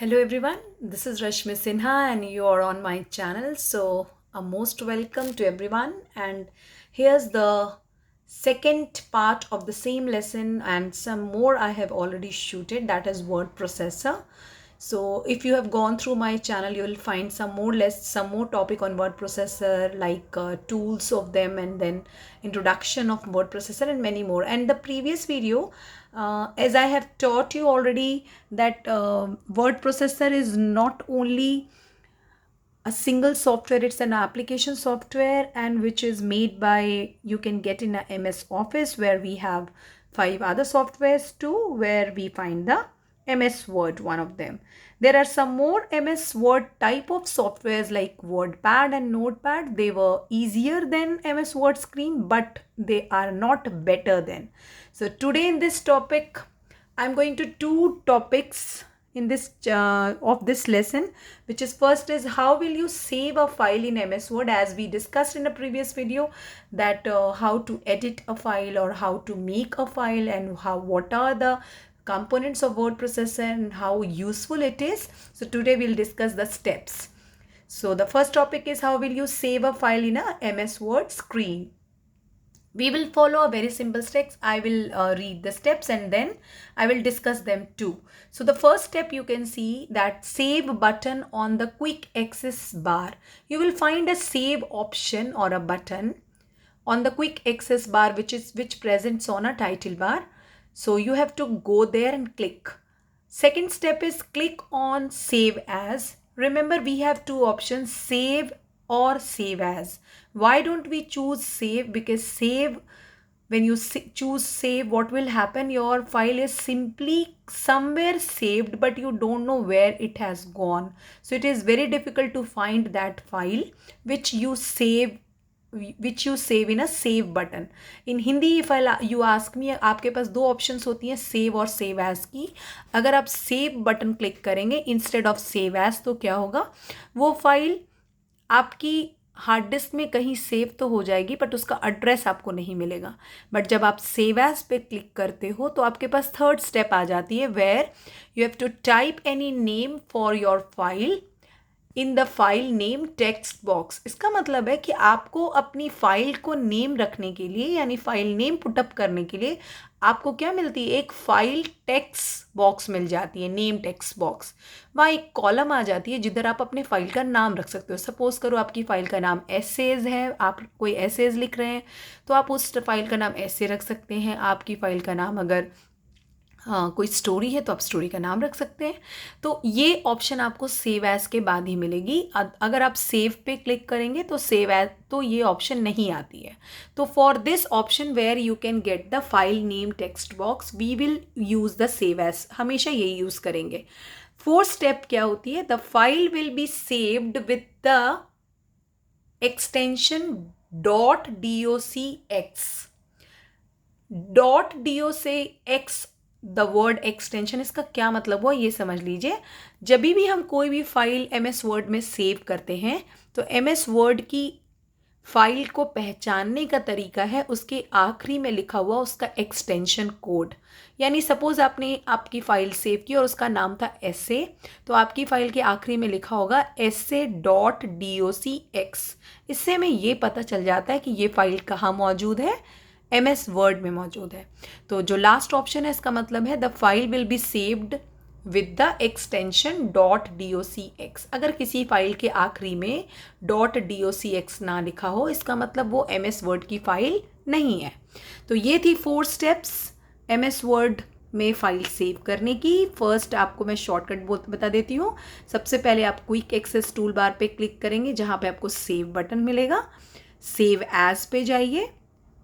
Hello everyone, this is Rashmi Sinha and you are on my channel. So, a most welcome to everyone. And here's the second part of the same lesson, and some more I have already shooted, that is word processor. So if you have gone through my channel, you will find some more topic on word processor, like tools of them, and then introduction of word processor and many more. And the previous video, as I have taught you already, that word processor is not only a single software, it's an application software, and which is made by, you can get in a MS Office, where we have 5 other softwares too, where we find the MS Word, one of them. There are some more MS Word type of softwares like WordPad and Notepad. They were easier than MS Word Screen, but they are not better than. So today in this topic, I'm going to two topics in this of this lesson, which is, first is how will you save a file in MS Word, as we discussed in a previous video, that how to edit a file or how to make a file, and what are the components of word processor and how useful it is. So today we'll discuss the steps. So the first topic is how will you save a file in a MS Word screen. We will follow a very simple steps. I will read the steps and then I will discuss them too. So the first step, you can see that save button on the quick access bar. You will find a save option or a button on the quick access bar, which presents on a title bar. So you have to go there and click. Second step is click on save as. Remember, we have two options, save or save as. Why don't we choose save? Because save, when you choose save, what will happen? Your file is simply somewhere saved, but you don't know where it has gone. So it is very difficult to find that file which you save in a save button. In Hindi, if you ask me, आपके पास दो options होती हैं, save और save as की. अगर आप save button click करेंगे instead of save as, तो क्या होगा? वो फाइल आपकी हार्ड डिस्क में कहीं सेव तो हो जाएगी, बट उसका एड्रेस आपको नहीं मिलेगा. बट जब आप सेव एज पे क्लिक करते हो तो आपके पास थर्ड स्टेप आ जाती है, where you have to type any name for your file in the file name text box. इसका मतलब है कि आपको अपनी फाइल को नेम रखने के लिए, यानी फाइल नेम पुटअप करने के लिए, आपको क्या मिलती है? एक फाइल टेक्स्ट बॉक्स मिल जाती है, नेम टेक्स्ट बॉक्स. वहाँ एक कॉलम आ जाती है जिधर आप अपने फाइल का नाम रख सकते हो. सपोज करो आपकी फाइल का नाम एसेज है, आप कोई एसेज लिख रहे हैं, तो आप उस फाइल का नाम ऐसे रख सकते हैं. आपकी फाइल का नाम अगर कोई स्टोरी है तो आप स्टोरी का नाम रख सकते हैं. तो ये ऑप्शन आपको सेव एज के बाद ही मिलेगी. अगर आप सेव पे क्लिक करेंगे तो सेव एज, तो ये ऑप्शन नहीं आती है. तो for this option where you can get the file name text box, we will use the save as. हमेशा यही यूज़ करेंगे. फोर्थ स्टेप क्या होती है? The file will be saved with the extension .docx. .docx, the word extension, इसका क्या मतलब हुआ ये समझ लीजिए. जब भी हम कोई भी फाइल MS वर्ड में सेव करते हैं तो MS वर्ड की फाइल को पहचानने का तरीका है उसके आखिरी में लिखा हुआ उसका एक्सटेंशन कोड. यानी सपोज आपने आपकी फ़ाइल सेव की और उसका नाम था essay, तो आपकी फ़ाइल के आखिरी में लिखा होगा essay.docx. इससे हमें ये पता चल जाता है कि ये फ़ाइल कहाँ मौजूद है, MS वर्ड में मौजूद है. तो जो लास्ट ऑप्शन है, इसका मतलब है the file will be saved with the extension .docx. अगर किसी फाइल के आखिरी में .docx ना लिखा हो, इसका मतलब वो MS वर्ड की फाइल नहीं है. तो ये थी 4 स्टेप्स MS वर्ड में फ़ाइल सेव करने की. फर्स्ट आपको मैं शॉर्टकट बता देती हूँ. सबसे पहले आप क्विक एक्सेस टूल बार पे क्लिक करेंगे, जहाँ पे आपको सेव बटन मिलेगा. सेव एज पे जाइए,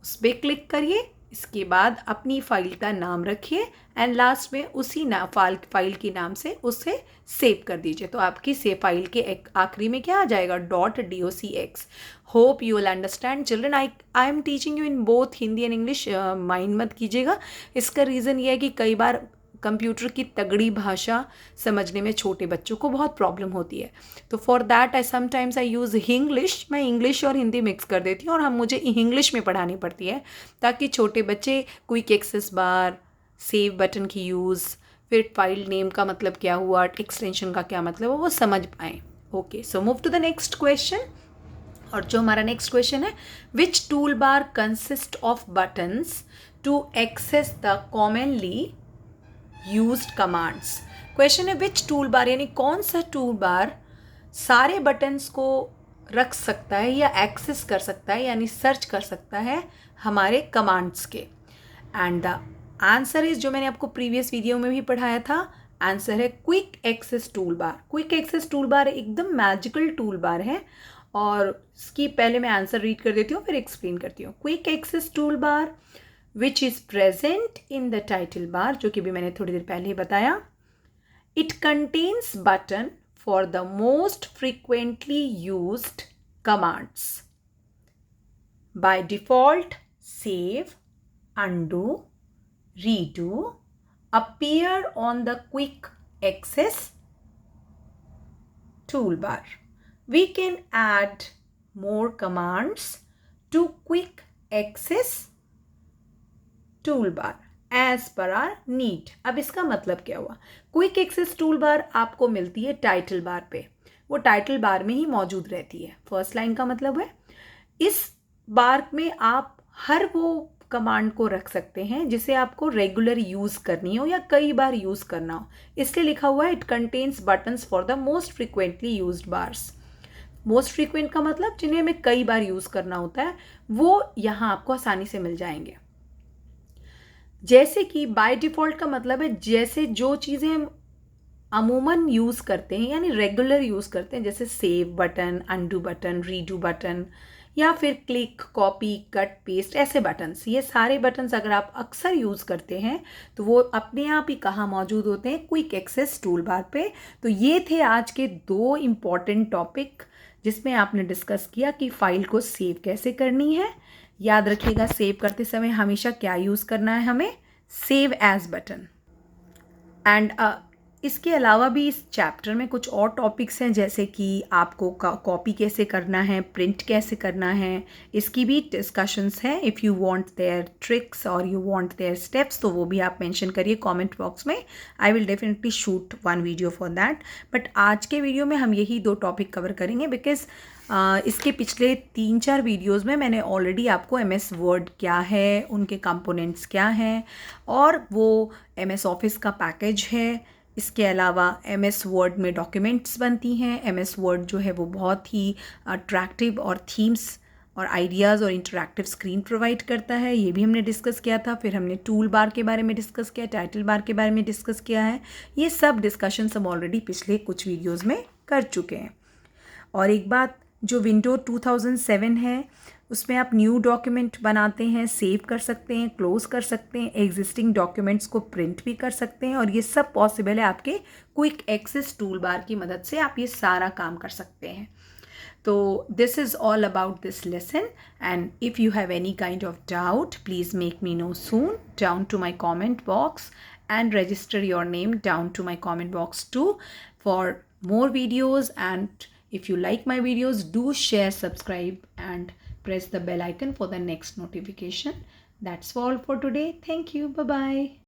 उस पर क्लिक करिए. इसके बाद अपनी फ़ाइल का नाम रखिए एंड लास्ट में उसी फाइल के नाम से उसे सेव कर दीजिए. तो आपकी सेव फाइल के आखिरी में क्या आ जाएगा? .docx. Hope you will understand children. I am teaching you in both Hindi and English. Mind मत कीजिएगा. इसका रीज़न ये है कि कई बार कंप्यूटर की तगड़ी भाषा समझने में छोटे बच्चों को बहुत प्रॉब्लम होती है. तो for that I use English. मैं इंग्लिश और हिंदी मिक्स कर देती हूँ और मुझे इंग्लिश में पढ़ानी पड़ती है, ताकि छोटे बच्चे क्विक एक्सेस बार, सेव बटन की यूज़, फिर फाइल नेम का मतलब क्या हुआ, एक्सटेंशन का क्या मतलब है, वो समझ पाएँ. Okay, so move to the next question. और जो हमारा नेक्स्ट क्वेश्चन है, which tool bar consist of buttons to access the commonly used commands. Question है विच टूल बार, यानी कौन सा टूल बार सारे बटन्स को रख सकता है या एक्सेस कर सकता है, यानी सर्च कर सकता है हमारे कमांड्स के. एंड द आंसर इज, जो मैंने आपको प्रीवियस वीडियो में भी पढ़ाया था, आंसर है quick access tool bar. Quick access tool bar एकदम मैजिकल टूल बार है, और इसकी पहले मैं आंसर रीड कर देती हूँ फिर एक्सप्लेन करती हूँ. Quick access tool bar which is present in the title bar, जो कि भी मैंने थोड़ी देर पहले ही बताया. It contains button for the most frequently used commands. By default, save, undo, redo appear on the quick access toolbar. We can add more commands to quick access toolbar as per our need. अब इसका मतलब क्या हुआ, quick access tool बार आपको मिलती है title bar पे, वो टाइटल बार में ही मौजूद रहती है. फर्स्ट लाइन का मतलब है इस बार में आप हर वो कमांड को रख सकते हैं जिसे आपको रेगुलर यूज़ करनी हो या कई बार यूज़ करना हो. इसलिए लिखा हुआ है it contains buttons for the most frequently used bars. Most frequent का मतलब जिन्हें हमें कई बार यूज़ करना होता है, वो यहाँ आपको आसानी से मिल जाएंगे. जैसे कि बाय डिफ़ॉल्ट का मतलब है जैसे जो चीज़ें हम अमूमन यूज़ करते हैं, यानी रेगुलर यूज़ करते हैं, जैसे save button, undo button, redo button, या फिर क्लिक, कॉपी, कट, पेस्ट, ऐसे बटन्स. ये सारे बटन्स अगर आप अक्सर यूज़ करते हैं तो वो अपने आप ही कहाँ मौजूद होते हैं, क्विक एक्सेस टूल बार पे. तो ये थे आज के 2 इम्पॉर्टेंट टॉपिक जिसमें आपने डिस्कस किया कि फ़ाइल को सेव कैसे करनी है. याद रखिएगा सेव करते समय हमेशा क्या यूज़ करना है, हमें सेव एज बटन. एंड इसके अलावा भी इस चैप्टर में कुछ और टॉपिक्स हैं, जैसे कि आपको कॉपी कैसे करना है, प्रिंट कैसे करना है, इसकी भी डिस्कशंस हैं. If you want their tricks और यू वांट देयर स्टेप्स, तो वो भी आप मेंशन करिए कमेंट बॉक्स में. I will definitely shoot 1 video for that. But आज के वीडियो में हम यही 2 टॉपिक कवर करेंगे, बिकॉज इसके पिछले 3-4 वीडियोज़ में मैंने ऑलरेडी आपको MS वर्ड क्या है, उनके कंपोनेंट्स क्या हैं, और वो MS ऑफिस का पैकेज है. इसके अलावा MS वर्ड में डॉक्यूमेंट्स बनती हैं. MS वर्ड जो है वो बहुत ही अट्रैक्टिव और थीम्स और आइडियाज़ और इंटरैक्टिव स्क्रीन प्रोवाइड करता है, ये भी हमने डिस्कस किया था. फिर हमने टूल बार के बारे में डिस्कस किया, टाइटल बार के बारे में डिस्कस किया है. ये सब डिस्कशंस हम ऑलरेडी पिछले कुछ वीडियोज़ में कर चुके हैं. और एक बात, जो विंडो 2007 है उसमें आप न्यू डॉक्यूमेंट बनाते हैं, सेव कर सकते हैं, क्लोज कर सकते हैं, एग्जिस्टिंग डॉक्यूमेंट्स को प्रिंट भी कर सकते हैं, और ये सब पॉसिबल है आपके क्विक एक्सेस टूल बार की मदद से. आप ये सारा काम कर सकते हैं. तो this is all about this lesson, and if you have any kind of doubt please make me know soon down to my comment box, and register your name down to my comment box too for more videos. And if you like my videos, do share, subscribe, and press the bell icon for the next notification. That's all for today. Thank you. Bye bye.